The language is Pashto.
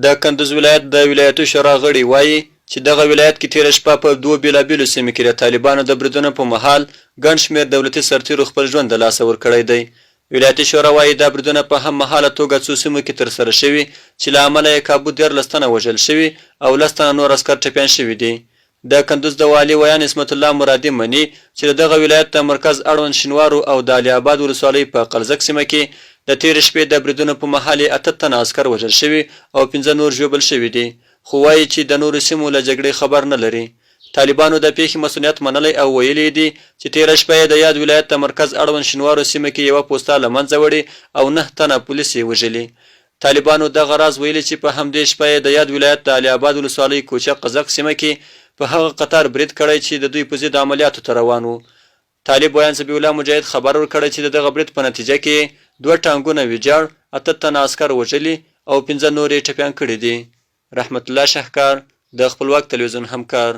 د کندوز ولایت د ولایتي شورا غړي وایي چې دغه ولایت کې تېره شپه په دوو بېلابېلو سیمو کې د طالبانو د بریدونو په مهال ګڼ شمېر دولتي سرتېرو خپل ژوند د لاسه ورکړی دی. ولایتي شورا وایي دا بریدونه په هم مهاله توګه څو سیمو کې ترسره شوي چې له امله یې کابو 13 تنه وژل شوي او 10 تنه نور عسکر ټپیان شوي دي. د کندوز د والي ویان اسمت الله مرادي مني چې دغه ولایت د مرکز اړوند شینوارو او د علي آباد ولسوالۍ په قلزک سیمه کې د تېرې شپې د بریدونو په مهال 8 تنه عسکر وژل شوي او 15 نور ژوبل شوي دي، خو وایي چې د نورو سیمو له جګړې خبر نه لري. طالبانو د پیښې مسؤلیت منلی او ویلي دي چې تېره شپه یې د یاد ولایت د مرکز اړوند شینوارو سیمه کې یوه پوسته له منځه وړې او 9 تنه پولیس یې وژلي. طالبانو دغه راز ویلي چې په همدې شپه یې د یاد ولایت د علي آباد ولسوالۍ کوچه قزق سیمه کې په هغه قطار برید کړی چې د دوی په ضد عملیاتو ته روان و. طالب ویان ذبیح الله مجاهد خبر ورکړی چې دغه برید په نتیجه کې 2 ټانګونه ویجاړ، 8 تنه عسکر وژلي او 15 نور یې ټپیان کړي دي. رحمت الله شهکار، د خپلواک تلویزیون همکار.